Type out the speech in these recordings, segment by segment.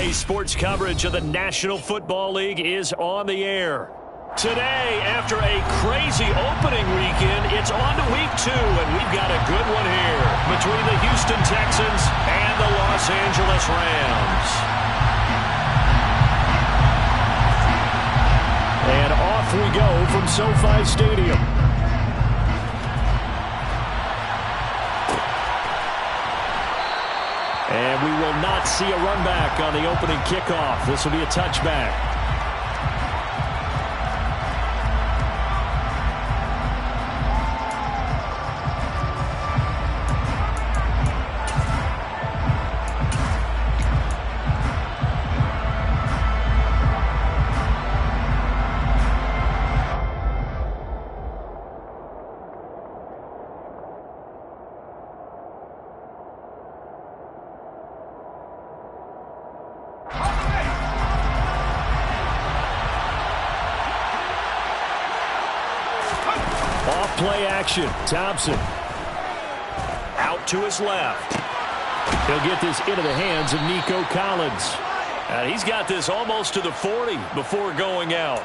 Today's sports coverage of the National Football League is on the air. Today, after a crazy opening weekend, it's on to week 2, and we've got a good one here between the Houston Texans and the Los Angeles Rams. And off we go from SoFi Stadium. And we will not see a run back on the opening kickoff. This will be a touchback. Play action. Thompson. Out to his left. He'll get this into the hands of Nico Collins. And he's got this almost to the 40 before going out.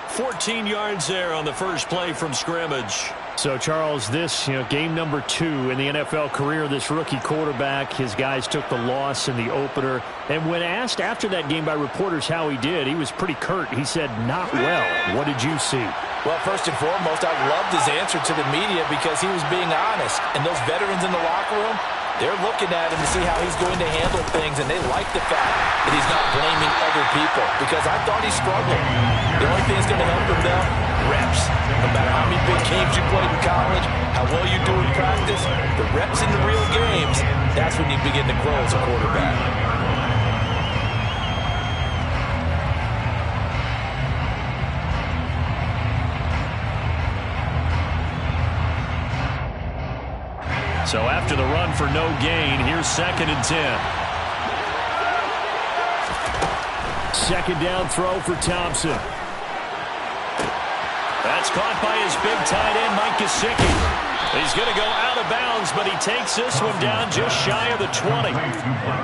14 yards there on the first play from scrimmage. So, Charles, this, game number 2 in the NFL career, this rookie quarterback, his guys took the loss in the opener. And when asked after that game by reporters how he did, he was pretty curt. He said, not well. What did you see? Well, first and foremost, I loved his answer to the media because he was being honest. And those veterans in the locker room, they're looking at him to see how he's going to handle things, and they like the fact that he's not blaming other people because I thought he struggled. The only thing that's going to help him, though, reps. No matter how many big games you played in college, how well you do in practice, the reps in the real games, that's when you begin to grow as a quarterback. So after the run for no gain, here's 2nd and 10. Second down throw for Thompson. That's caught by his big tight end, Mike Gesicki. He's going to go out of bounds, but he takes this one down just shy of the 20.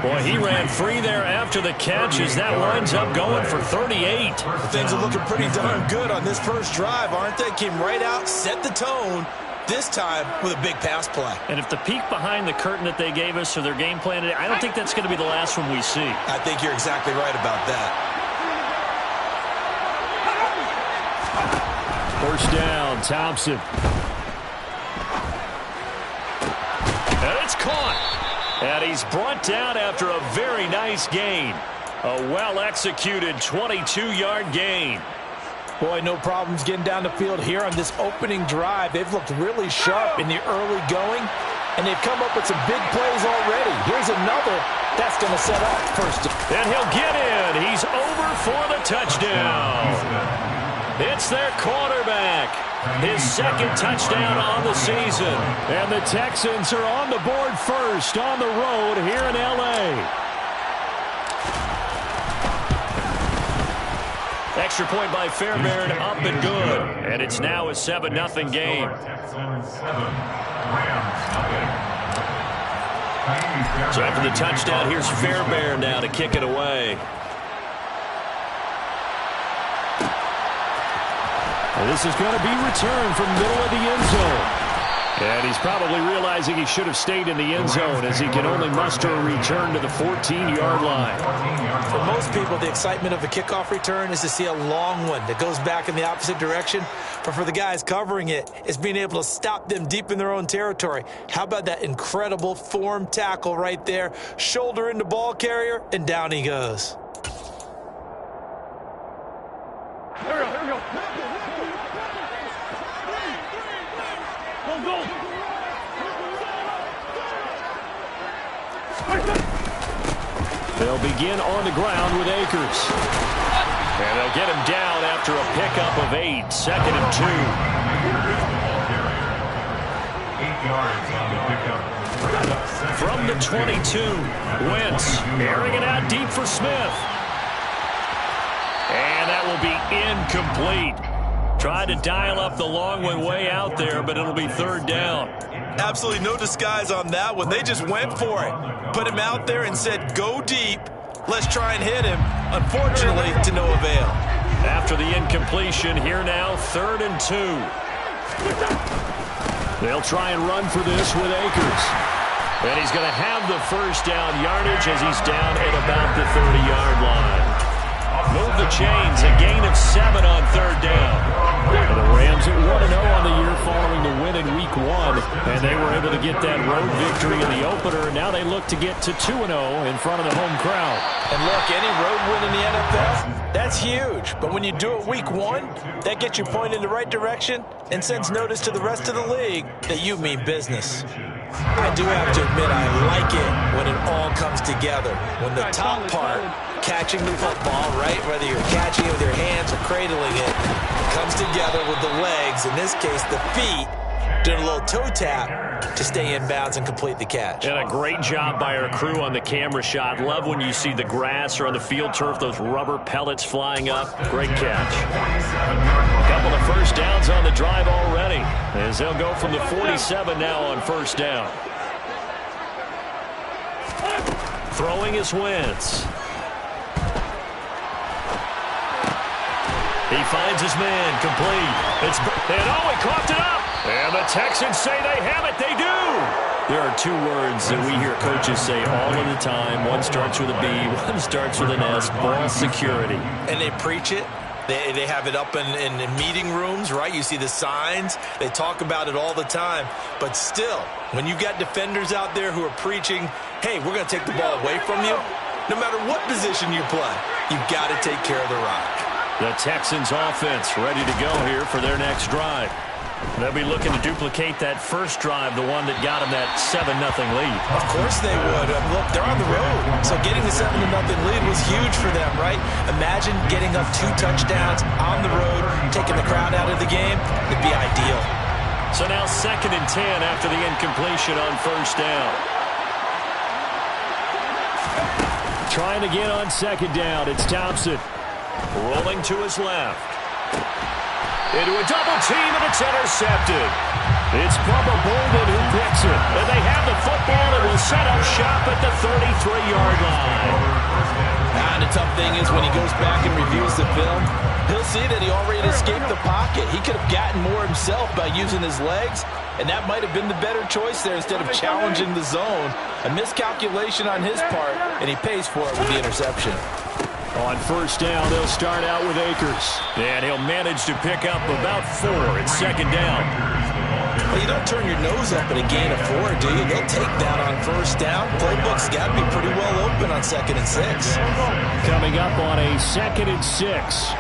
Boy, he ran free there after the catch as that winds up going for 38. Things are looking pretty darn good on this first drive, aren't they? Came right out, set the tone. This time with a big pass play. And if the peek behind the curtain that they gave us or their game plan today, I don't think that's going to be the last one we see. I think you're exactly right about that. First down, Thompson. And it's caught. And he's brought down after a very nice gain. A well-executed 22-yard gain. Boy, no problems getting down the field here on this opening drive. They've looked really sharp in the early going, and they've come up with some big plays already. Here's another that's going to set up first. And he'll get in. He's over for the touchdown. It's their quarterback. His 2nd touchdown on the season. And the Texans are on the board first on the road here in L.A. Extra point by Fairbairn, up and good. And it's now a 7-0 game. So after the touchdown, here's Fairbairn now to kick it away. And this is going to be returned from middle of the end zone. And he's probably realizing he should have stayed in the end zone as he can only muster a return to the 14-yard line. For most people, the excitement of a kickoff return is to see a long one that goes back in the opposite direction. But for the guys covering it, it's being able to stop them deep in their own territory. How about that incredible form tackle right there? Shoulder into ball carrier, and down he goes. Here we go. They'll begin on the ground with Akers. And they'll get him down after a pickup of 8. 2nd and 2. 8 yards on the pickup. From the 22, Wentz airing it out deep for Smith. And that will be incomplete. Tried to dial up the long one way out there, but it'll be 3rd down. Absolutely no disguise on that one. They just went for it. Put him out there and said, go deep. Let's try and hit him. Unfortunately, to no avail. After the incompletion, here now, 3rd and 2. They'll try and run for this with Akers. And he's going to have the first down yardage as he's down at about the 30-yard line. Move the chains, a gain of 7 on 3rd down. And the Rams at 1-0 on the year following the win in Week 1. And they were able to get that road victory in the opener. Now they look to get to 2-0 in front of the home crowd. And look, any road win in the NFL, that's huge. But when you do it Week 1, that gets you pointed in the right direction and sends notice to the rest of the league that you mean business. I do have to admit I like it when it all comes together. When the top part, catching the football, right, whether you're catching it with your hands or cradling it, comes together with the legs, in this case the feet, doing a little toe tap to stay in bounds and complete the catch. And a great job by our crew on the camera shot. Love when you see the grass or on the field turf, those rubber pellets flying up. Great catch. A couple of first downs on the drive already, as they'll go from the 47 now on first down. Throwing is Wentz. He finds his man, complete. He coughed it up. And the Texans say they have it. They do. There are 2 words that we hear coaches say all of the time. One starts with a B, one starts with an S, ball security. And they preach it. They have it up in meeting rooms, right? You see the signs. They talk about it all the time. But still, when you got defenders out there who are preaching, hey, we're going to take the ball away from you, no matter what position you play, you've got to take care of the rock. The Texans offense ready to go here for their next drive. They'll be looking to duplicate that first drive, the one that got them that 7-0 lead. Of course they would. Look, they're on the road. So getting the 7-0 lead was huge for them, right? Imagine getting up 2 touchdowns on the road, taking the crowd out of the game. It'd be ideal. So now 2nd and 10 after the incompletion on first down. Trying again on 2nd down. It's Thompson. Rolling to his left. Into a double team, and it's intercepted. It's Bubba Bolden who picks it. And they have the football and will set up shop at the 33-yard line. And the tough thing is when he goes back and reviews the film, he'll see that he already escaped the pocket. He could have gotten more himself by using his legs, and that might have been the better choice there instead of challenging the zone. A miscalculation on his part, and he pays for it with the interception. On first down, they'll start out with Akers. And he'll manage to pick up about 4. It's 2nd down. Well, you don't turn your nose up at a gain of 4, do you? They'll take that on first down. Playbook's got to be pretty well open on 2nd and 6. Coming up on a 2nd and 6.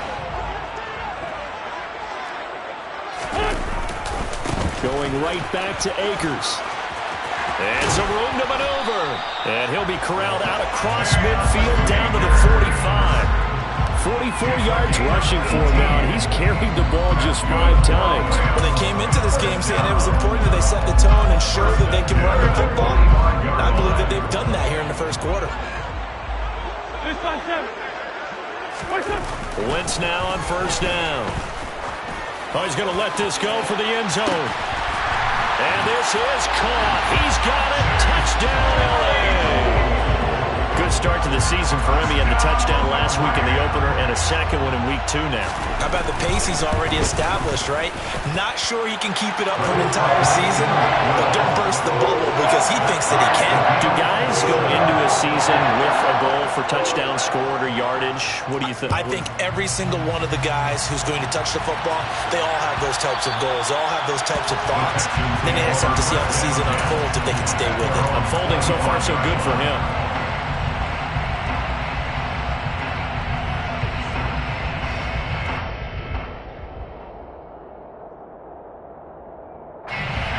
Going right back to Akers. And some room to maneuver. And he'll be corralled out across midfield down to the 45. 44 yards rushing for him now, and he's carried the ball just 5 times. Well, they came into this game saying it was important that they set the tone and show that they can run the football. And I believe that they've done that here in the first quarter. Wentz now on first down. Oh, he's going to let this go for the end zone. And this is caught. He's got it. Touchdown, L.A. Good start to the season for him. He had the touchdown last week in the opener and a second one in Week 2 now. How about the pace he's already established, right? Not sure he can keep it up for an entire season, but don't burst the bubble because he thinks that he can. Do guys go into a season with a goal for touchdown scored or yardage? What do you think? I think every single one of the guys who's going to touch the football, they all have those types of goals. They all have those types of thoughts. Then they just have to see how the season unfolds if they can stay with it. Unfolding so far so good for him.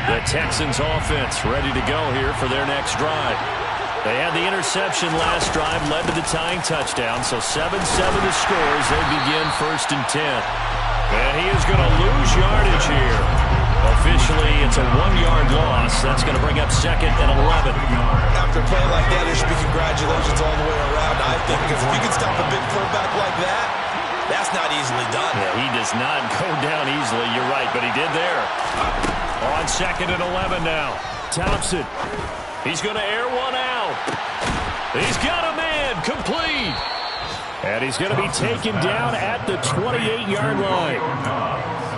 The Texans offense ready to go here for their next drive. They had the interception last drive, led to the tying touchdown, so 7-7 the scores. They begin 1st and 10. And he is going to lose yardage here. Officially, it's a 1-yard loss. That's going to bring up 2nd and 11. After a play like that, there should be congratulations all the way around, I think, because if you can stop a big fullback like that, that's not easily done. Yeah, he does not go down easily, you're right, but he did there. On 2nd and 11 now. Thompson. He's going to air one out. He's got a man, complete. And he's going to be taken down at the 28-yard line.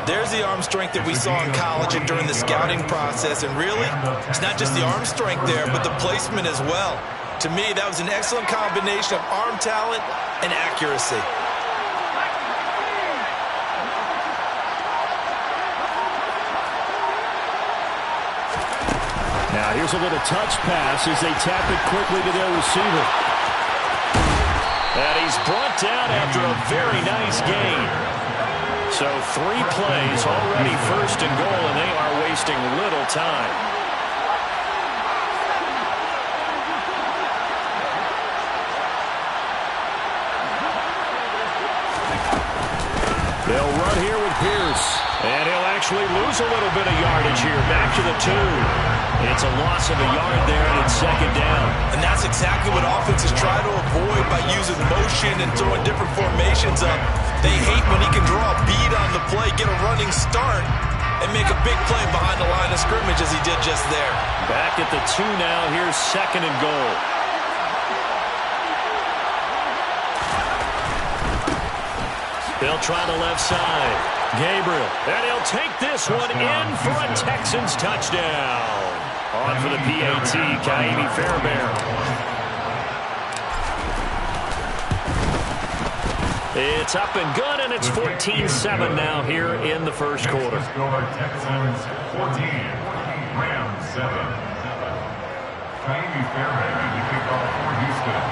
There's the arm strength that we saw in college and during the scouting process. And really, it's not just the arm strength there, but the placement as well. To me, that was an excellent combination of arm talent and accuracy. Now here's a little touch pass as they tap it quickly to their receiver. And he's brought down after a very nice gain. So 3 plays, already first and goal, and they are wasting little time. They'll run here with Pierce. And he'll actually lose a little bit of yardage here. Back to the 2. It's a loss of a yard there, and it's second down. And that's exactly what offenses try to avoid by using motion and throwing different formations up. They hate when he can draw a bead on the play, get a running start, and make a big play behind the line of scrimmage as he did just there. Back at the 2 now. Here's second and goal. They'll try the left side. Gabriel. And he'll take this one in for a Texans touchdown. On for the PAT, Kaimi Fairbairn. It's up and good, and it's 14-7 now here in the first quarter. Texans 14, Rams 7. Kaimi Fairbairn, the kickoff for Houston.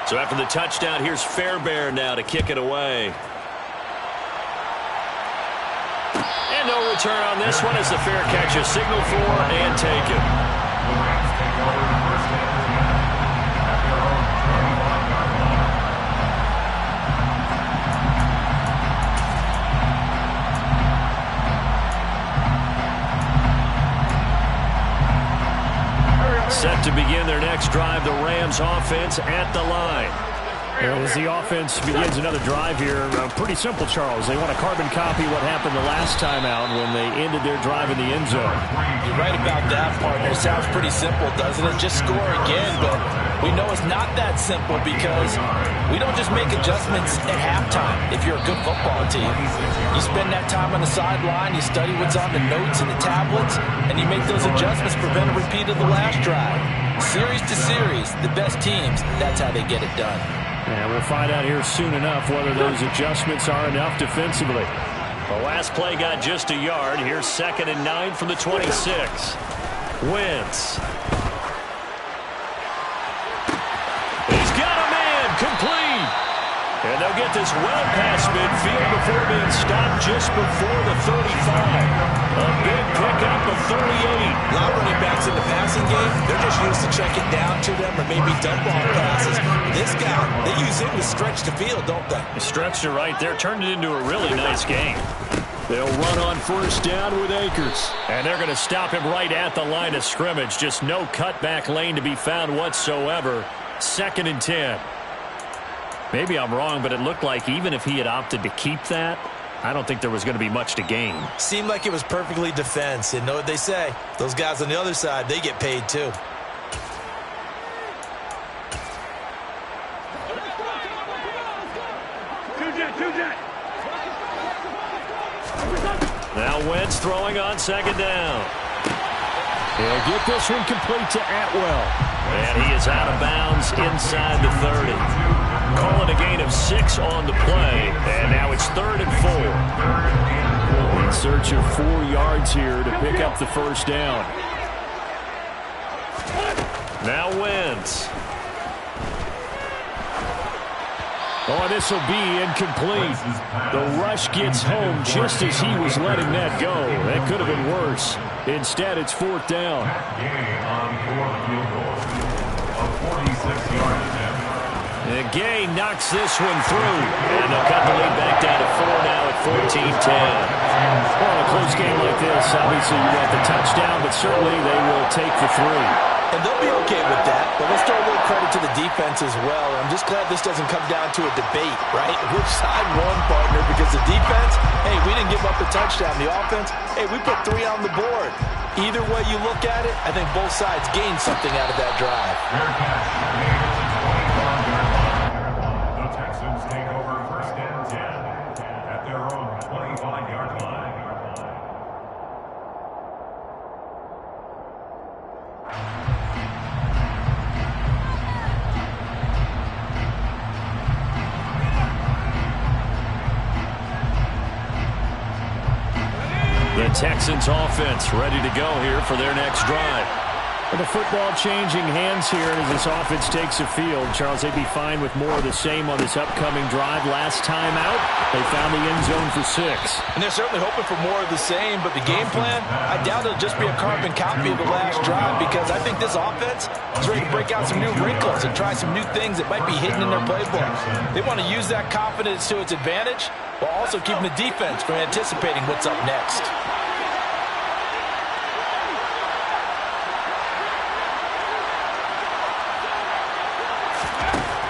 So after the touchdown, here's Fairbairn now to kick it away. And no return on this one as the fair catch is signaled for and taken. The Rams take over the first and 10 at their own 35-yard line. Set to begin their next drive, the Rams offense at the line. As the offense begins another drive here, pretty simple, Charles. They want to carbon copy what happened the last time out when they ended their drive in the end zone. You're right about that, partner. It sounds pretty simple, doesn't it? Just score again, but we know it's not that simple because we don't just make adjustments at halftime if you're a good football team. You spend that time on the sideline, you study what's on the notes and the tablets, and you make those adjustments, prevent a repeat of the last drive. Series to series, the best teams, that's how they get it done. And we'll find out here soon enough whether those adjustments are enough defensively. The last play got just a yard. Here's 2nd and 9 from the 26. Wentz. He's got a man, complete. And they'll get this well past midfield before being stopped just before the 35. A big pickup of 38. A lot of running backs in the passing game, they're just used to check it down to them or maybe dump off passes. This guy, they use him to stretch the field, don't they? Stretched it right there, turned it into a really nice game. They'll run on first down with Akers. And they're going to stop him right at the line of scrimmage. Just no cutback lane to be found whatsoever. 2nd and 10. Maybe I'm wrong, but it looked like even if he had opted to keep that, I don't think there was going to be much to gain. Seemed like it was perfectly defense. And know what they say? Those guys on the other side, they get paid too. Now Wentz throwing on 2nd down. He'll get this one complete to Atwell. And he is out of bounds inside the 30. Calling a gain of 6 on the play. And now it's 3rd and 4. In search of 4 yards here to pick up the first down. Now Wentz. Oh, this will be incomplete. The rush gets home just as he was letting that go. That could have been worse. Instead, it's 4th down. Gay on for the field goal. A 46-yard attempt. And Gay knocks this one through. And they'll cut the lead back down to 4 now at 14-10. Well, a close game like this, obviously you want the touchdown, but certainly they will take the 3. And they'll be okay with that, but let's throw a little credit to the defense as well. I'm just glad this doesn't come down to a debate, right? Which side won, partner? Because the defense, hey, we didn't give up a touchdown. The offense, hey, we put 3 on the board. Either way you look at it, I think both sides gained something out of that drive. Fair catch. The Texans take over first and 10 at their own 25-yard line. The Texans offense ready to go here for their next drive. And the football changing hands here as this offense takes the field. Charles, they'd be fine with more of the same on this upcoming drive. Last time out, they found the end zone for 6. And they're certainly hoping for more of the same, but the game plan, I doubt it'll just be a carbon copy of the last drive because I think this offense is ready to break out some new wrinkles and try some new things that might be hidden in their playbook. They want to use that confidence to its advantage while also keeping the defense from anticipating what's up next.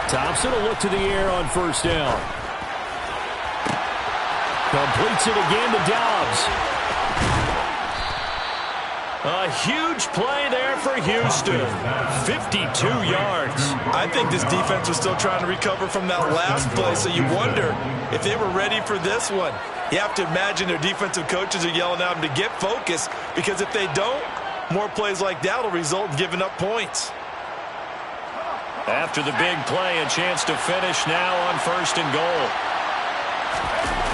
Thompson will look to the air on first down. Completes it again to Dobbs. A huge play there for Houston. 52 yards. I think this defense was still trying to recover from that last play, so you wonder if they were ready for this one. You have to imagine their defensive coaches are yelling at them to get focused, because if they don't, more plays like that will result in giving up points. After the big play, a chance to finish now on first and goal.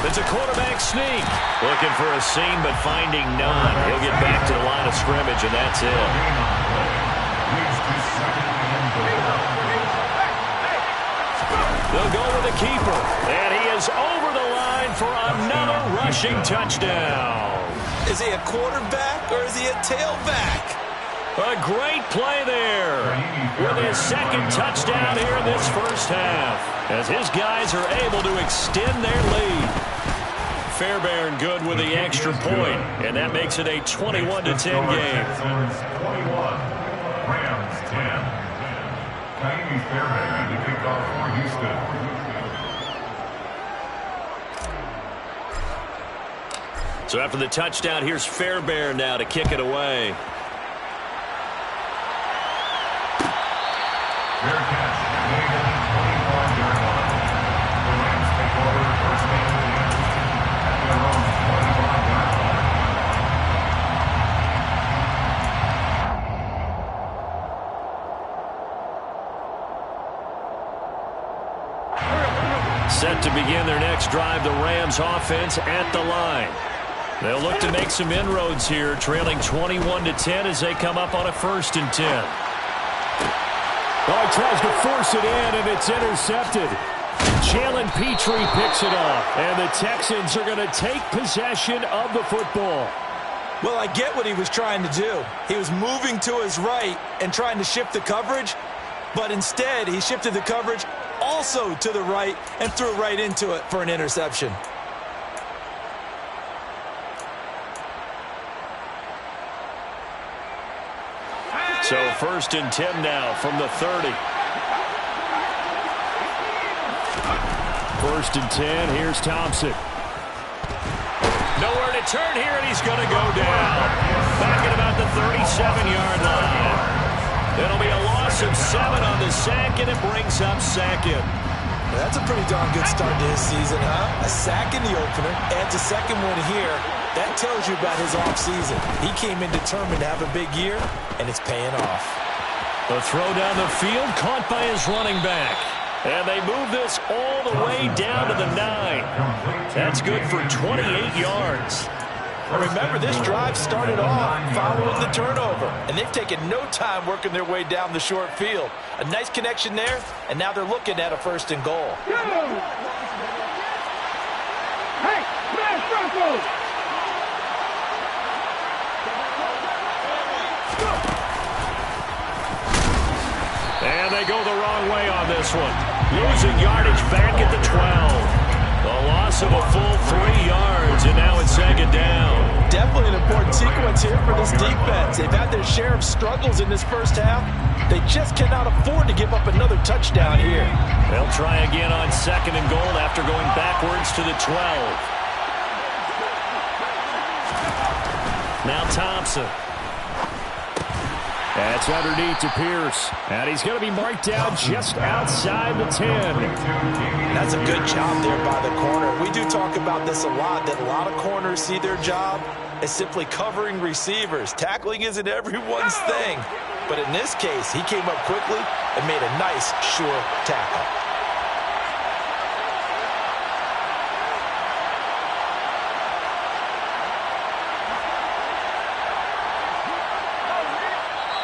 It's a quarterback sneak. Looking for a seam, but finding none. He'll get back to the line of scrimmage, and that's it. They'll go with the keeper. And he is over the line for another rushing touchdown. Is he a quarterback or is he a tailback? A great play there with his second touchdown here in this first half as his guys are able to extend their lead. Fairbairn good with the extra point, and that makes it a 21-10 game. 21, Rams 10. Kaimi Fairbairn to kick off for Houston. So after the touchdown, here's Fairbairn now to kick it away. Fair catch, made at the 25-yard line. The Rams take over first and 10 at their own 25-yard line. Set to begin their next drive, the Rams offense at the line. They'll look to make some inroads here, trailing 21-10 as they come up on a first and 10. Oh, he tries to force it in, and it's intercepted. Jalen Petrie picks it up, and the Texans are going to take possession of the football. Well, I get what he was trying to do. He was moving to his right and trying to shift the coverage, but instead he shifted the coverage also to the right and threw right into it for an interception. So first and 10 now from the 30. First and 10, here's Thompson. Nowhere to turn here, and he's going to go down. Back at about the 37-yard line. It'll be a loss of 7 on the sack, and it brings up second. That's a pretty darn good start to his season, huh? A sack in the opener, adds a second one here. That tells you about his offseason. He came in determined to have a big year, and it's paying off. The throw down the field, caught by his running back. And they move this all the way down to the 9. That's good for 28 yards. Remember, this drive started off following the turnover, and they've taken no time working their way down the short field. A nice connection there, and now they're looking at a first and goal. Hey, smash Broncos! And they go the wrong way on this one. Losing yardage back at the 12. A loss of a full 3 yards, and now it's second down. Definitely an important sequence here for this defense. They've had their share of struggles in this first half. They just cannot afford to give up another touchdown here. They'll try again on second and goal after going backwards to the 12. Now Thompson. That's underneath to Pierce. And he's going to be marked down just outside the 10. That's a good job there by the corner. We do talk about this a lot, that a lot of corners see their job as simply covering receivers. Tackling isn't everyone's thing. But in this case, he came up quickly and made a nice, sure tackle.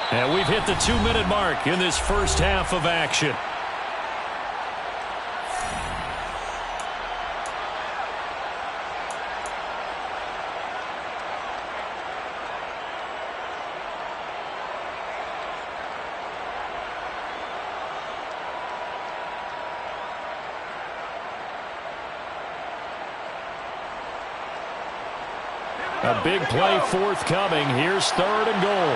And we've hit the 2-minute mark in this first half of action. A big play forthcoming. Here's third and goal.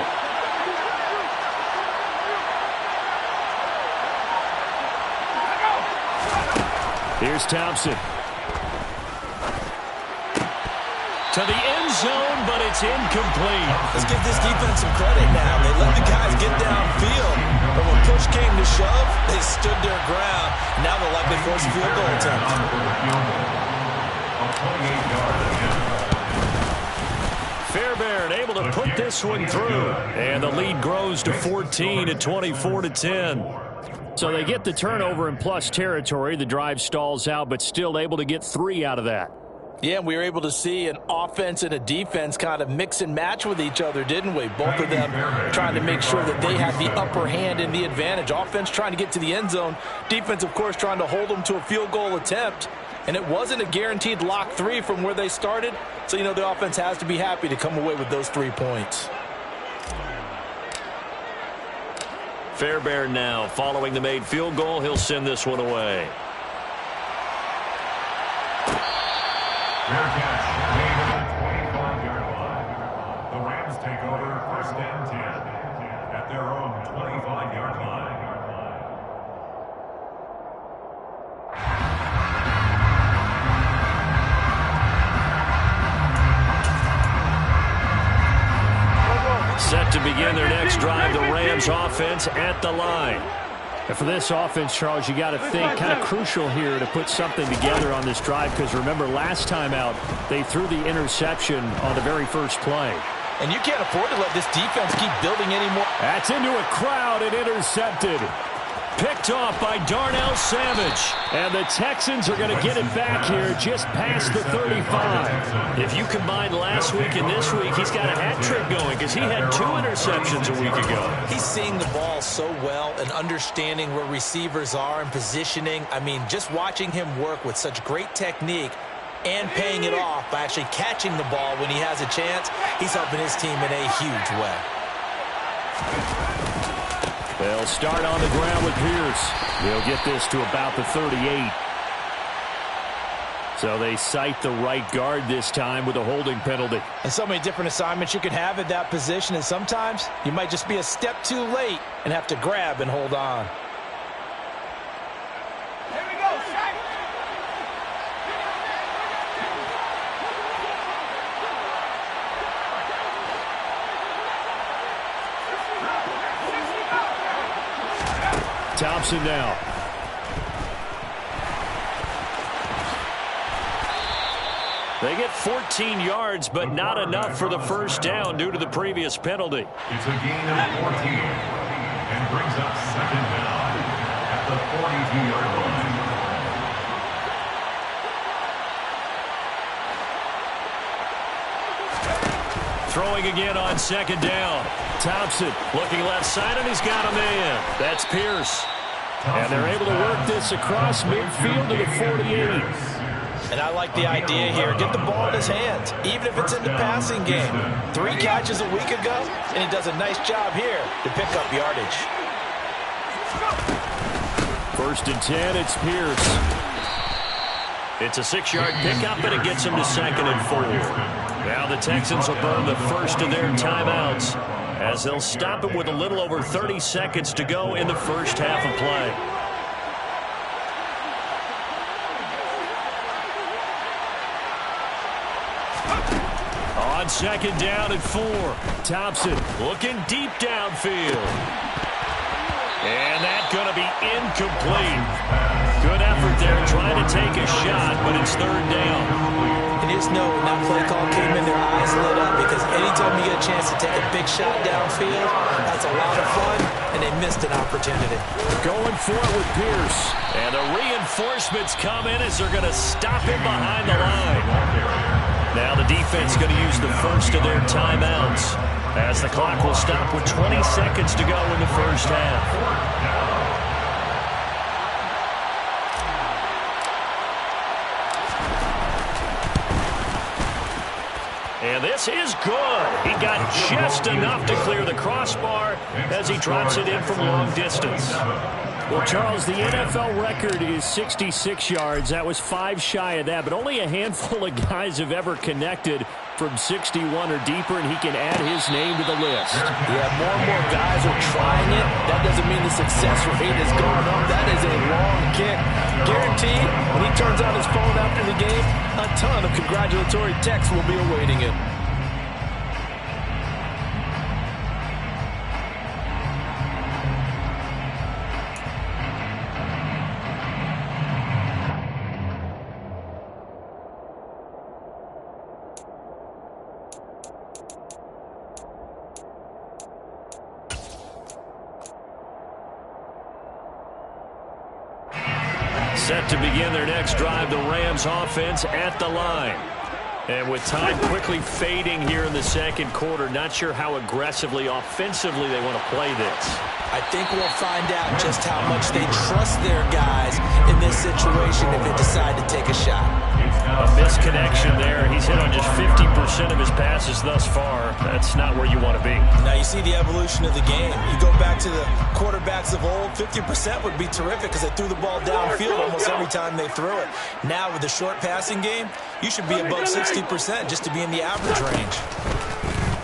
Here's Thompson. To the end zone, but it's incomplete. Let's give this defense some credit now. They let the guys get downfield. But when push came to shove, they stood their ground. Now they'll likely force a field goal attempt. Fairbairn able to put this one through. And the lead grows to 14 at 24-10. So they get the turnover in plus territory. The drive stalls out, but still able to get 3 out of that. Yeah, we were able to see an offense and a defense kind of mix and match with each other, didn't we? Both of them trying to make sure that they had the upper hand and the advantage. Offense trying to get to the end zone. Defense, of course, trying to hold them to a field goal attempt. And it wasn't a guaranteed lock 3 from where they started. So, you know, the offense has to be happy to come away with those 3 points. Fairbairn now following the made field goal. He'll send this one away. Fair catch made at the 25-yard line. The Rams take over first and 10 at their own 25-yard line. Set to begin their next drive, the Rams offense at the line. And for this offense, Charles, you got to think kind of crucial here to put something together on this drive, because remember last time out they threw the interception on the very first play. And you can't afford to let this defense keep building anymore. That's into a crowd and intercepted. Picked off by Darnell Savage. And the Texans are going to get it back here just past the 35. If you combine last week and this week, he's got a hat trick going because he had 2 interceptions a week ago. He's seeing the ball so well and understanding where receivers are and positioning. I mean, just watching him work with such great technique and paying it off by actually catching the ball when he has a chance, he's helping his team in a huge way. They'll start on the ground with Pierce. They'll get this to about the 38. So they cite the right guard this time with a holding penalty. And so many different assignments you could have at that position, and sometimes you might just be a step too late and have to grab and hold on. Here we go, Shaq. Thompson now. They get 14 yards, but not enough for the first down due to the previous penalty. It's a gain of 14 and brings up second down at the 42-yard line. Throwing again on second down. Thompson looking left side, and he's got a man. That's Pierce. And they're able to work this across midfield to the 48. And I like the idea here. Get the ball in his hands, even if it's in the passing game. 3 catches a week ago, and he does a nice job here to pick up yardage. First and 10, it's Pierce. It's a 6-yard pickup, and it gets them to 2nd and 4. Now the Texans will burn the first of their timeouts as they'll stop it with a little over 30 seconds to go in the first half of play. On 2nd down and 4, Thompson looking deep downfield. And that's going to be incomplete. Good effort there trying to take a shot, but it's 3rd down. And you just know when that play call came in, their eyes lit up because anytime you get a chance to take a big shot downfield, that's a lot of fun, and they missed an opportunity. Going for it with Pierce. And the reinforcements come in as they're going to stop him behind the line. Now the defense going to use the first of their timeouts as the clock will stop with 20 seconds to go in the first half. And this is good. He got just enough to clear the crossbar as he drops it in from long distance. Well, Charles, the NFL record is 66 yards. That was 5 shy of that, but only a handful of guys have ever connected from 61 or deeper, and he can add his name to the list. Yeah, more and more guys are trying it. That doesn't mean the success rate is going up. That is a long kick. Guaranteed, when he turns on his phone after the game, a ton of congratulatory texts will be awaiting him. Set to begin their next drive, the Rams offense at the line. And with time quickly fading here in the second quarter, not sure how aggressively, offensively they want to play this. I think we'll find out just how much they trust their guys in this situation if they decide to take a shot. A misconnection there. He's hit on just 50% of his passes thus far. That's not where you want to be. Now you see the evolution of the game. You go back to the quarterbacks of old, 50% would be terrific because they threw the ball downfield almost every time they threw it. Now with the short passing game, you should be above 60% just to be in the average range.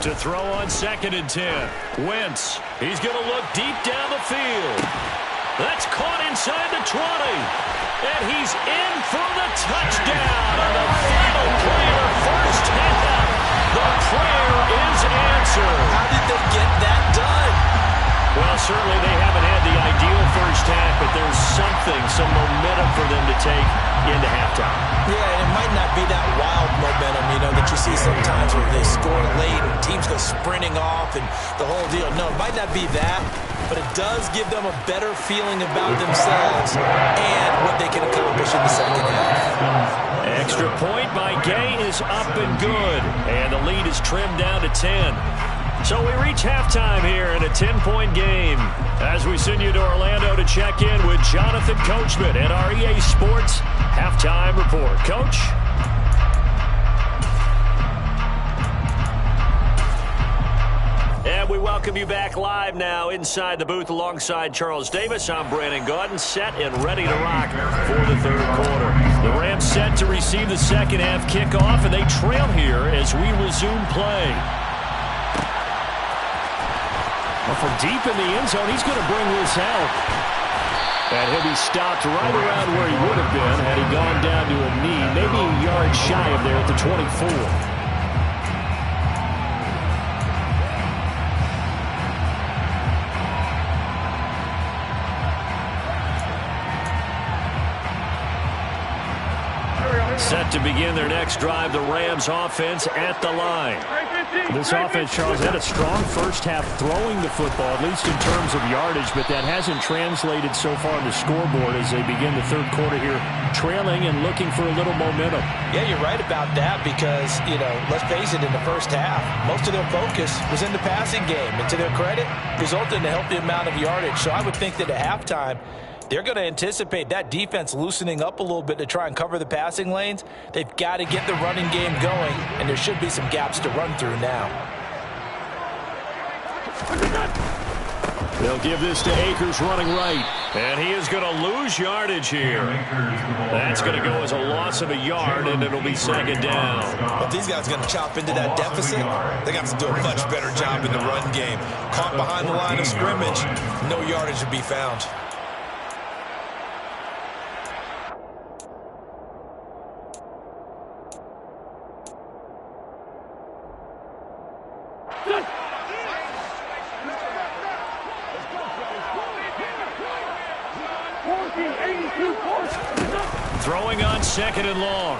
To throw on 2nd and 10. Wentz. He's going to look deep down the field. That's caught inside the 20. And he's in for the touchdown on the final play of the first half. The prayer is answered. How did they get that done? Well, certainly they haven't had the ideal first half, but there's something, some momentum for them to take into halftime. Yeah, and it might not be that wild momentum, you know, that you see sometimes where they score late and teams go sprinting off and the whole deal. No, it might not be that, but it does give them a better feeling about themselves and what they can accomplish in the second half. Extra point by Gay is up and good, and the lead is trimmed down to 10. So we reach halftime here in a 10-point game as we send you to Orlando to check in with Jonathan Coachman at our EA Sports Halftime Report. Coach? And we welcome you back live now inside the booth alongside Charles Davis. I'm Brandon Gaudin, set and ready to rock for the third quarter. The Rams set to receive the second half kickoff, and they trail here as we resume play. Well, from deep in the end zone, he's going to bring this out. And he'll be stopped right around where he would have been had he gone down to a knee, maybe a yard shy of there at the 24. Set to begin their next drive, the Rams offense at the line. This offense, Charles, had a strong first half throwing the football, at least in terms of yardage, but that hasn't translated so far on the scoreboard as they begin the third quarter here, trailing and looking for a little momentum. Yeah, you're right about that because, you know, let's face it, in the first half, most of their focus was in the passing game. And to their credit, resulted in a healthy amount of yardage. So I would think that at halftime, they're going to anticipate that defense loosening up a little bit to try and cover the passing lanes. They've got to get the running game going, and there should be some gaps to run through now. They'll give this to Akers running right. And he is going to lose yardage here. That's going to go as a loss of a yard, and it'll be second down. But these guys are going to chop into that deficit. They got to do a much better job in the run game. Caught behind the line of scrimmage, no yardage to be found. Throwing on second and long.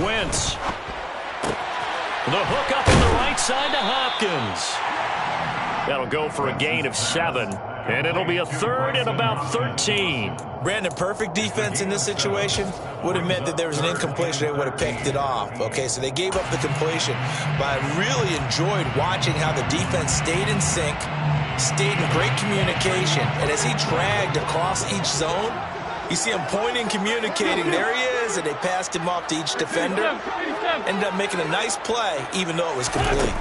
Wentz. The hook up on the right side to Hopkins. That'll go for a gain of 7. And it'll be a third and about 13. Brandon, perfect defense in this situation would have meant that there was an incompletion. They would have picked it off. Okay, so they gave up the completion. But I really enjoyed watching how the defense stayed in sync, stayed in great communication. And as he dragged across each zone, you see him pointing, communicating. There he is, and they passed him off to each defender. Ended up making a nice play, even though it was complete.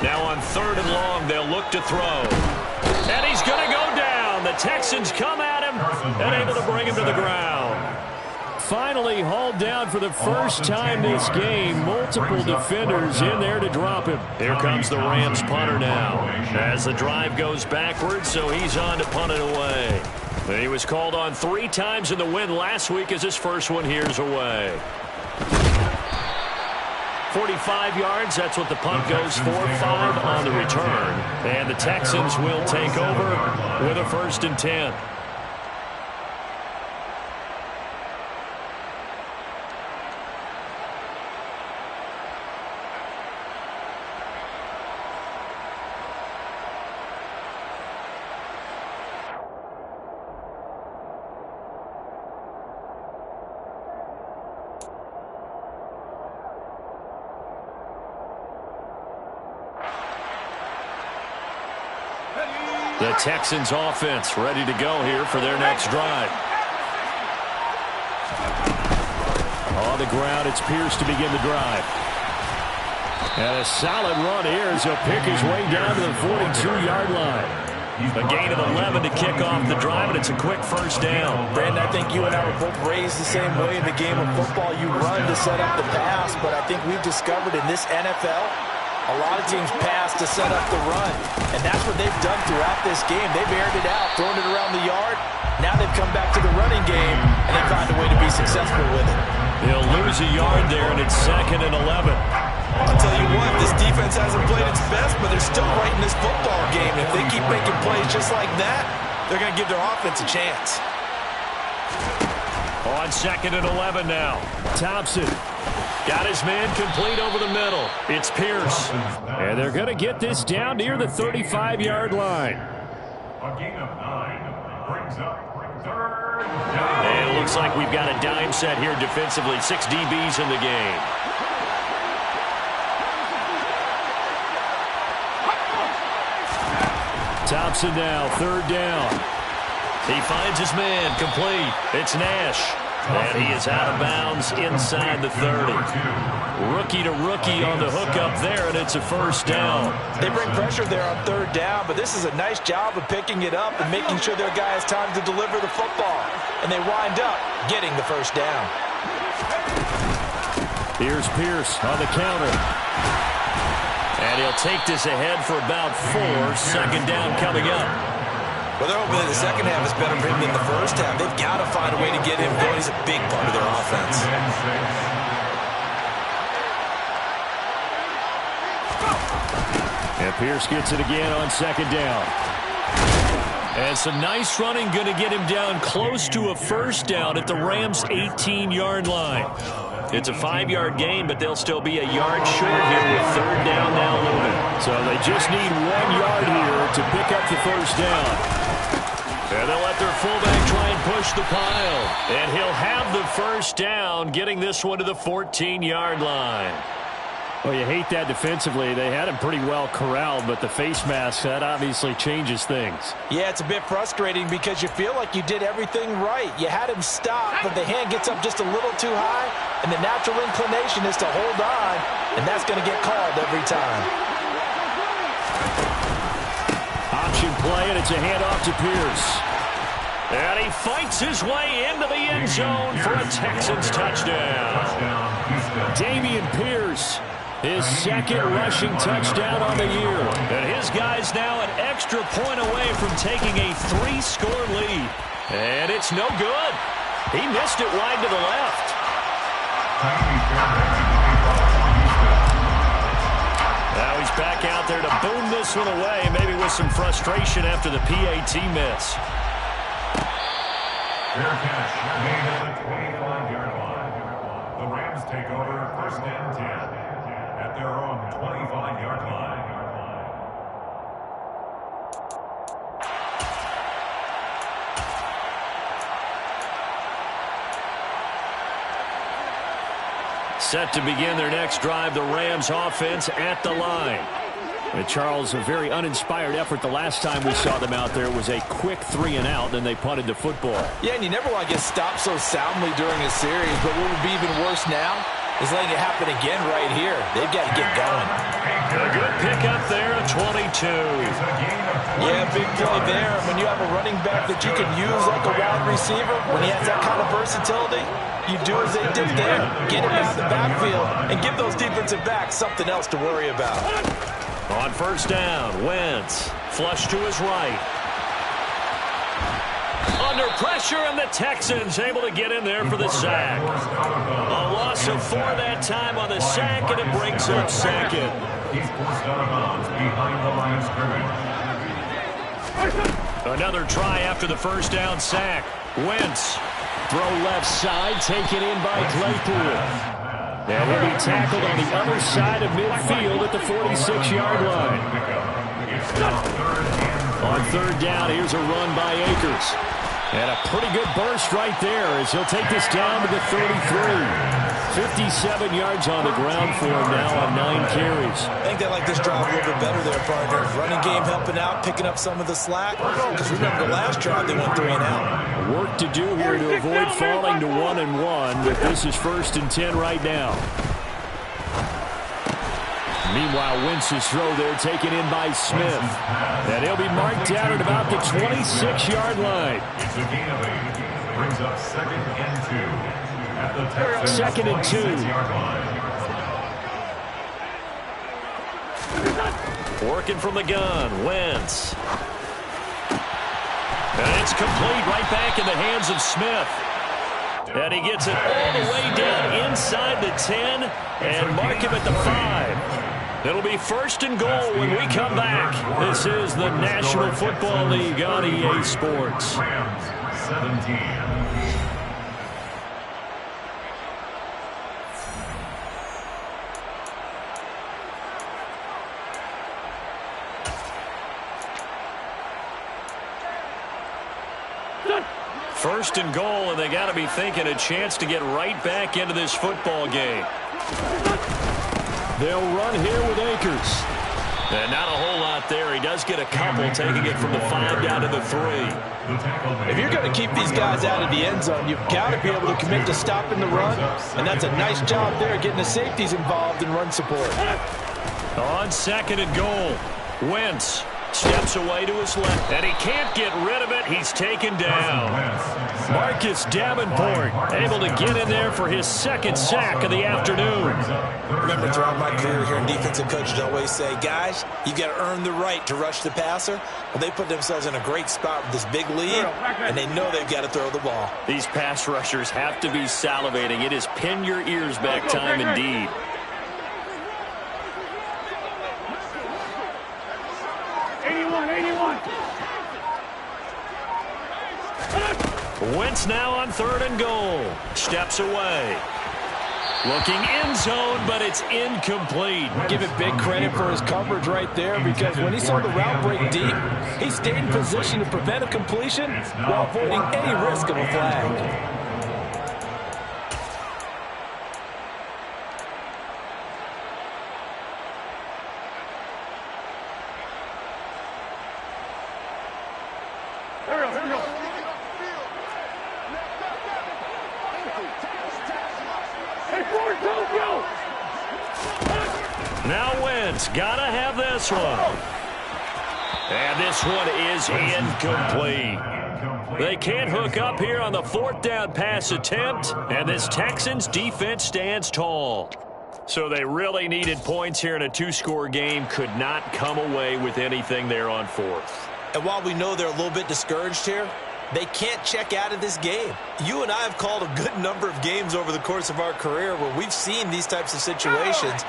Now on third and long, they'll look to throw. And he's going to go down. The Texans come at him and able to bring him to the ground. Finally hauled down for the first time this game. Multiple defenders in there to drop him. Here comes the Rams punter now. As the drive goes backwards, so he's on to punt it away. He was called on 3 times in the win last week as his first one here's away. 45 yards, that's what the punt goes for. 5 on the return. And the Texans will take over with a 1st and 10. The Texans offense ready to go here for their next drive. On the ground, it's Pierce to begin the drive. And a solid run here as he'll pick his way down to the 42-yard line. A gain of 11 to kick off the drive, and it's a quick 1st down. Brandon, I think you and I were both raised the same way in the game of football. You run to set up the pass, but I think we've discovered in this NFL, a lot of teams pass to set up the run, and that's what they've done throughout this game. They've aired it out, thrown it around the yard. Now they've come back to the running game, and they found a way to be successful with it. They'll lose a yard there, and it's 2nd and 11. I'll tell you what, this defense hasn't played its best, but they're still right in this football game. If they keep making plays just like that, they're going to give their offense a chance. On 2nd and 11 now. Thompson got his man complete over the middle. It's Pierce. And they're going to get this down near the 35-yard line. A gain of 9 brings up 3rd down. And it looks like we've got a dime set here defensively. 6 DBs in the game. Thompson now, 3rd down. He finds his man complete. It's Nash. And he is out of bounds inside the 30. Rookie to rookie on the hookup there, and it's a 1st down. They bring pressure there on 3rd down, but this is a nice job of picking it up and making sure their guy has time to deliver the football. And they wind up getting the 1st down. Here's Pierce on the counter. And he'll take this ahead for about 4. 2nd down coming up. Well, they're hoping that the second half is better for him than the first half. They've got to find a way to get him going. He's a big part of their offense. And Pierce gets it again on 2nd down. And some nice running going to get him down close to a 1st down at the Rams' 18-yard line. It's a 5-yard gain, but they'll still be a yard short here with 3rd down now looming. So they just need 1 yard here to pick up the 1st down. And they'll let their fullback try and push the pile. And he'll have the 1st down, getting this one to the 14-yard line. Well, you hate that defensively. They had him pretty well corralled, but the face mask, that obviously changes things. Yeah, it's a bit frustrating because you feel like you did everything right. You had him stop, but the hand gets up just a little too high, and the natural inclination is to hold on, and that's going to get called every time. option play, and it's a handoff to Pierce. And he fights his way into the end zone for a Texans touchdown. Dameon Pierce, his second rushing touchdown on the year. And his guy's now an extra point away from taking a 3-score lead. And it's no good. He missed it wide to the left. Now he's back out there to boom this one away, maybe with some frustration after the PAT miss. Fair catch made at the 25-yard line. The Rams take over 1st and 10 at their own 25-yard line. Set to begin their next drive, the Rams offense at the line. And Charles, a very uninspired effort the last time we saw them out there was a quick 3-and-out, then they punted the football. Yeah, and you never want to get stopped so soundly during a series, but what would be even worse now is letting it happen again right here. They've got to get going. A good pickup there at 22. Yeah, big play there. When you have a running back that you can use like a wide receiver, when he has that kind of versatility, you do as they did there. Get him out of the backfield and give those defensive backs something else to worry about. On 1st down, Wentz flush to his right. Under pressure, and the Texans able to get in there for the sack. A loss of 4 that time on the sack, and it brings up 2nd. He's forced out of bounds behind the line of scrimmage. Another try after the 1st down sack. Wentz. Throw left side, taken in by Claypool. And he'll be tackled on the other side of midfield at the 46-yard line. On 3rd down, here's a run by Akers. And a pretty good burst right there as he'll take this down to the 33. 57 yards on the ground for him now on 9 carries. I think they like this drive a little bit better there, partner. Running game helping out, picking up some of the slack. Because remember, the last drive they went 3-and-out. Work to do here to avoid falling to 1-1, but this is 1st and 10 right now. Meanwhile, Wentz's throw there taken in by Smith. And he'll be marked down at about the 26-yard line. It's a gain of 8. Brings up 2nd and 2 at the Texans 2nd and 2. 26-yard line. Working from the gun, Wentz. And it's complete right back in the hands of Smith. And he gets it all the way down inside the 10 and mark him at the 5. It'll be 1st and goal when we come back. This is the National Football League on EA Sports. Rams 17. First and goal, and they got to be thinking a chance to get right back into this football game. They'll run here with Akers. And not a whole lot there. He does get a couple, taking it from the 5 down to the 3. If you're going to keep these guys out of the end zone, you've got to be able to commit to stopping the run. And that's a nice job there, getting the safeties involved in run support. On 2nd and goal, Wentz steps away to his left, and he can't get rid of it. He's taken down. Marcus Davenport able to get in there for his 2nd sack of the afternoon. Remember, throughout my career here in defensive coaches always say, guys, you got to earn the right to rush the passer. Well, they put themselves in a great spot with this big lead, and they know they've got to throw the ball. These pass rushers have to be salivating. It is pin your ears back time indeed. Wentz now on 3rd and goal. Steps away. Looking end zone, but it's incomplete. Give it big credit for his coverage right there, because when he saw the route break deep, he stayed in position to prevent a completion while avoiding any risk of a flag. Now Wentz, gotta have this one. And this one is incomplete. They can't hook up here on the fourth down pass attempt, and this Texans defense stands tall. So they really needed points here in a two-score game, could not come away with anything there on fourth. And while we know they're a little bit discouraged here, they can't check out of this game. You and I have called a good number of games over the course of our career where we've seen these types of situations.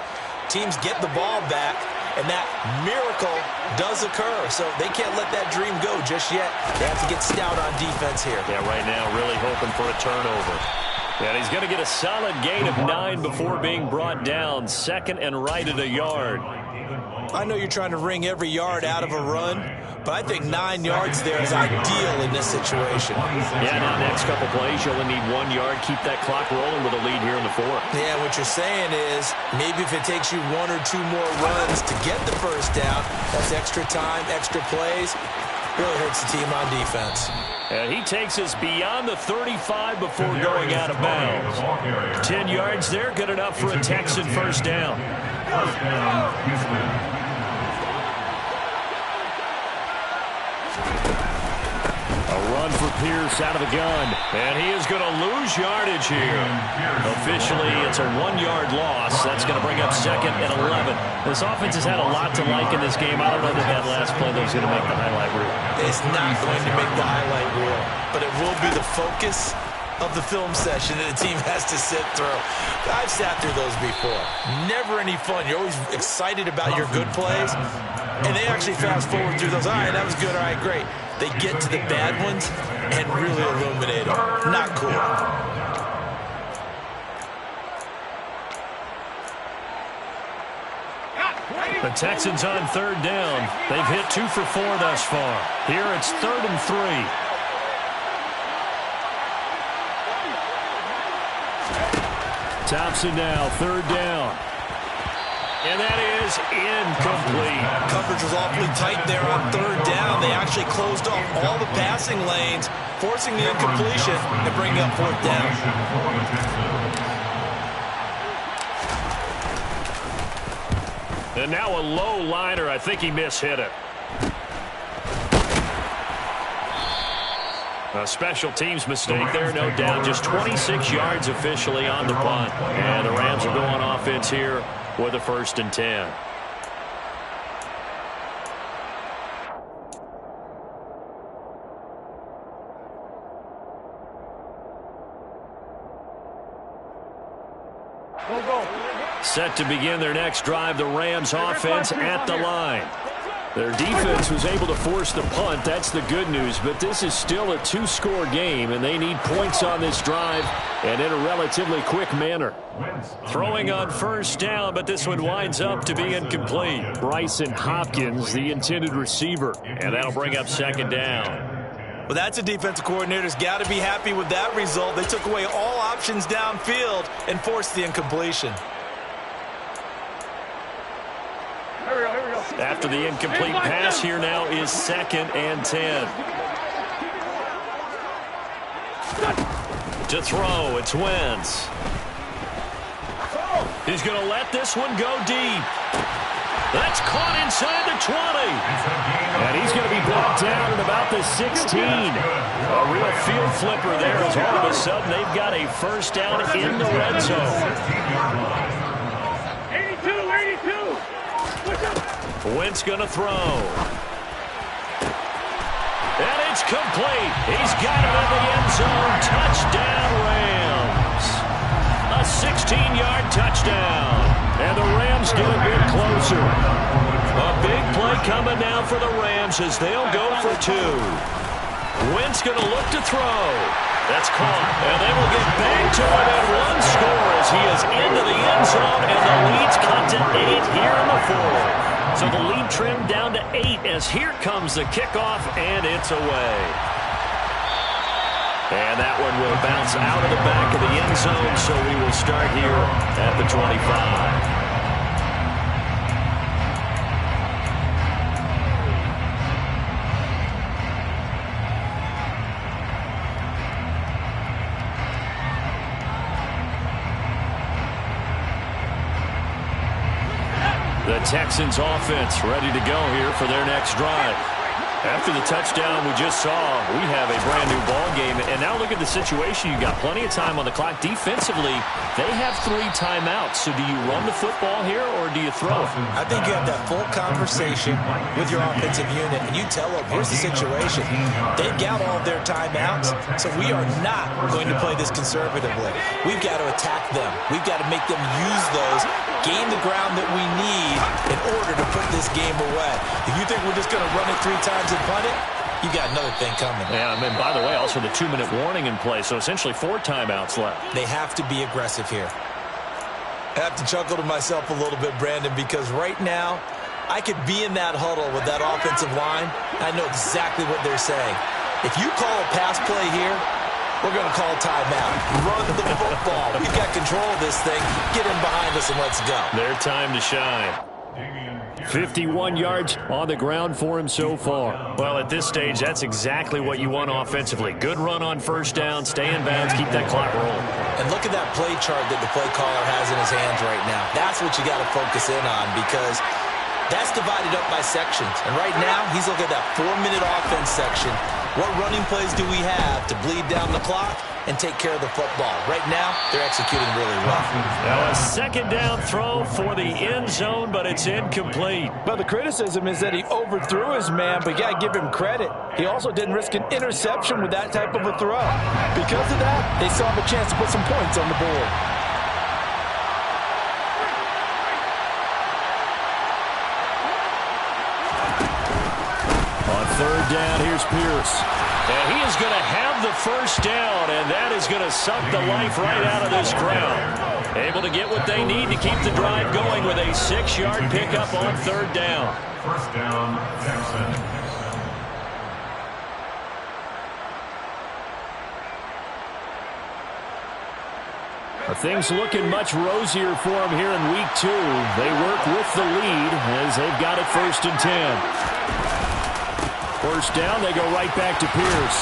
Teams get the ball back, and that miracle does occur. So they can't let that dream go just yet. They have to get stout on defense here. Yeah, right now really hoping for a turnover. And he's going to get a solid gain of 9 before being brought down. Second and right at a yard. I know you're trying to wring every yard out of a run, but I think 9 yards there is ideal in this situation. Yeah, now next couple plays, you only need 1 yard. Keep that clock rolling with a lead here in the fourth. Yeah, what you're saying is maybe if it takes you 1 or 2 more runs to get the first down, that's extra time, extra plays. Really hurts the team on defense. And he takes us beyond the 35 before going out of bounds. 10 yards there, good enough for a Texan first down. First down, Houston. A run for Pierce out of the gun. And he is going to lose yardage here. Officially, it's a 1-yard loss. That's going to bring up second and 11. This offense has had a lot to like in this game. I don't know that that last play that was going to make the highlight reel. It's not going to make the highlight reel, but it will be the focus of the film session that the team has to sit through. I've sat through those before. Never any fun. You're always excited about your good plays, and they actually fast forward through those. All right, that was good. All right, great. They get to the bad ones and really illuminate them. Not cool. The Texans on third down. They've hit 2 for 4 thus far. Here it's 3rd and 3. Thompson now, 3rd down. And that is incomplete. Coverage was awfully tight there on 3rd down. They actually closed off all the passing lanes, forcing the incompletion and bringing up 4th down. And now a low liner. I think he mishit it. A special teams mistake there, no doubt. Just 26 yards officially on the punt. And the Rams are going offense here with a 1st and 10. Set to begin their next drive, the Rams offense at the line. Their defense was able to force the punt. That's the good news. But this is still a 2-score game, and they need points on this drive and in a relatively quick manner. Throwing on 1st down, but this one winds up to be incomplete. Bryson Hopkins, the intended receiver, and that'll bring up 2nd down. Well, that's a defensive coordinator's got to be happy with that result. They took away all options downfield and forced the incompletion. After the incomplete pass, here now is 2nd and 10. To throw, it's Wentz. He's going to let this one go deep. That's caught inside the 20. And he's going to be brought down at about the 16. A real field flipper there as all of a sudden they've got a 1st down in the red zone. 82. Wentz going to throw. And it's complete. He's got it in the end zone. Touchdown, Rams. A 16-yard touchdown. And the Rams get a bit closer. A big play coming now for the Rams as they'll go for 2. Wentz going to look to throw. That's caught. And they will get back to it and 1 score as he is into the end zone. And the lead's cut to 8 here in the 4th. So the lead trimmed down to 8 as here comes the kickoff, and it's away. And that one will bounce out of the back of the end zone, so we will start here at the 25. The Texans offense ready to go here for their next drive. After the touchdown we just saw, we have a brand new ball game. And now look at the situation. You've got plenty of time on the clock. Defensively, they have 3 timeouts. So do you run the football here or do you throw it? I think you have that full conversation with your offensive unit, and you tell them, here's the situation. They've got all of their timeouts, so we are not going to play this conservatively. We've got to attack them. We've got to make them use those, gain the ground that we need in order to put this game away. If you think we're just going to run it 3 times and punt it, you got another thing coming. Yeah, and by the way, also the 2-minute warning in play, so essentially 4 timeouts left. They have to be aggressive here. I have to chuckle to myself a little bit, Brandon, because right now, I could be in that huddle with that offensive line. I know exactly what they're saying. If you call a pass play here, we're going to call timeout. Run the football. We've got control of this thing. Get in behind us and let's go. Their time to shine. 51 yards on the ground for him so far. Well, at this stage, that's exactly what you want offensively. Good run on first down, stay in bounds, keep that clock rolling. And look at that play chart that the play caller has in his hands right now. That's what you got to focus in on, because that's divided up by sections. And right now, he's looking at that 4-minute offense section. What running plays do we have to bleed down the clock and take care of the football? Right now, they're executing really well. Now a second down throw for the end zone, but it's incomplete. But the criticism is that he overthrew his man, but you got to give him credit. He also didn't risk an interception with that type of a throw. Because of that, they still have a chance to put some points on the board. Third down, here's Pierce. And he is going to have the first down, and that is going to suck the life right out of this crowd. Able to get what they need to keep the drive going with a 6-yard pickup on third down. First down, Jackson. Things looking much rosier for him here in week 2. They work with the lead as they've got it 1st and 10. First down, they go right back to Pierce.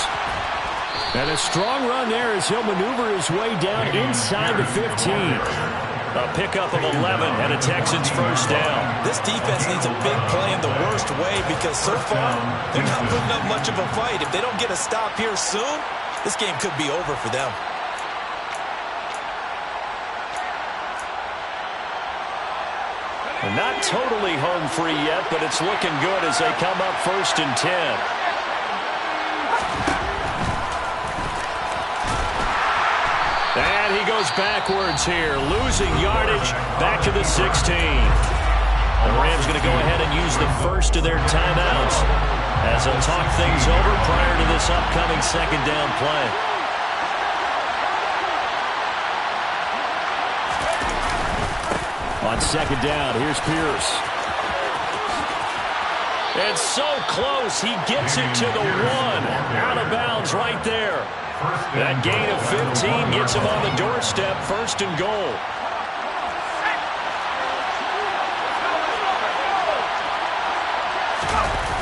And a strong run there as he'll maneuver his way down inside the 15. A pickup of 11 and a Texans first down. This defense needs a big play in the worst way, because so far, they're not putting up much of a fight. If they don't get a stop here soon, this game could be over for them. Not totally home free yet, but it's looking good as they come up 1st and 10. And he goes backwards here, losing yardage back to the 16. The Rams going to go ahead and use the first of their timeouts as they'll talk things over prior to this upcoming second down play. On second down, here's Pierce. It's so close. He gets it to the 1. Out of bounds right there. That gain of 15 gets him on the doorstep, 1st and goal.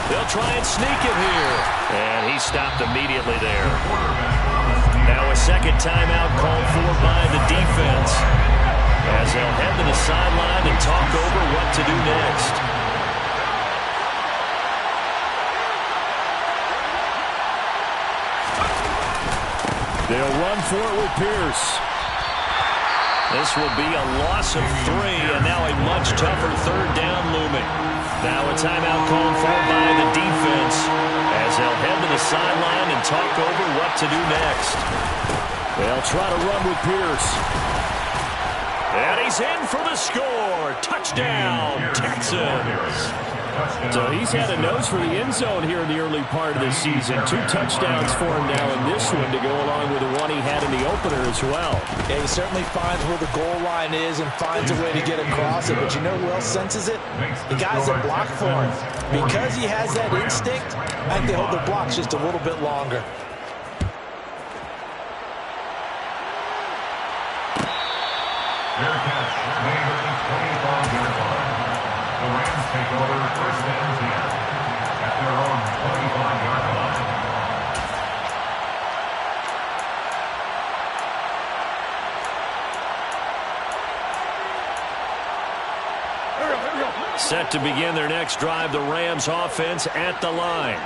They'll try and sneak it here. And he stopped immediately there. Now a second timeout called for by the defense, as they'll head to the sideline and talk over what to do next. They'll run for it with Pierce. This will be a loss of 3, and now a much tougher third down looming. Now a timeout called for by the defense, as they'll head to the sideline and talk over what to do next. They'll try to run with Pierce. And he's in for the score. Touchdown, Texans. So he's had a nose for the end zone here in the early part of the season. 2 touchdowns for him now in this one to go along with the one he had in the opener as well. Yeah, he certainly finds where the goal line is and finds a way to get across it. But you know who else senses it? The guys that block for him. Because he has that instinct, I think they hold their blocks just a little bit longer. Fair catch made at the 25-yard line. The Rams take over 1st and 10 at their own 25-yard line. Set to begin their next drive, the Rams offense at the line.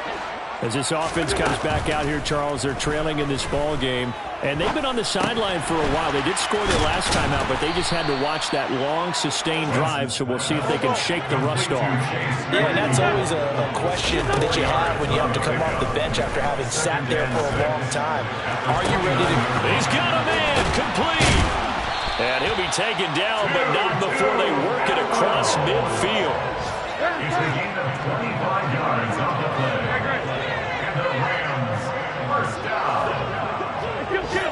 As this offense comes back out here, Charles, they're trailing in this ball game. And they've been on the sideline for a while. They did score their last time out, but they just had to watch that long, sustained drive, so we'll see if they can shake the rust off. Yeah, and that's always a question that you have when you have to come off the bench after having sat there for a long time. Are you ready to... He's got a man, complete. And he'll be taken down, but not before they work it across midfield. It's a gain of 25 yards on the play. And the Rams, first down.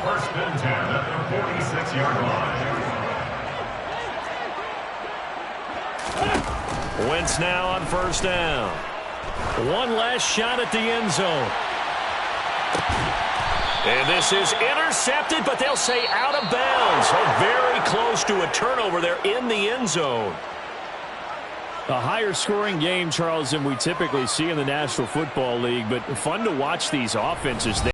First and 10 at their 46-yard line. Wentz now on first down. One last shot at the end zone. And this is intercepted, but they'll say out of bounds. So very close to a turnover there in the end zone. A higher scoring game, Charles, than we typically see in the National Football League, but fun to watch these offenses.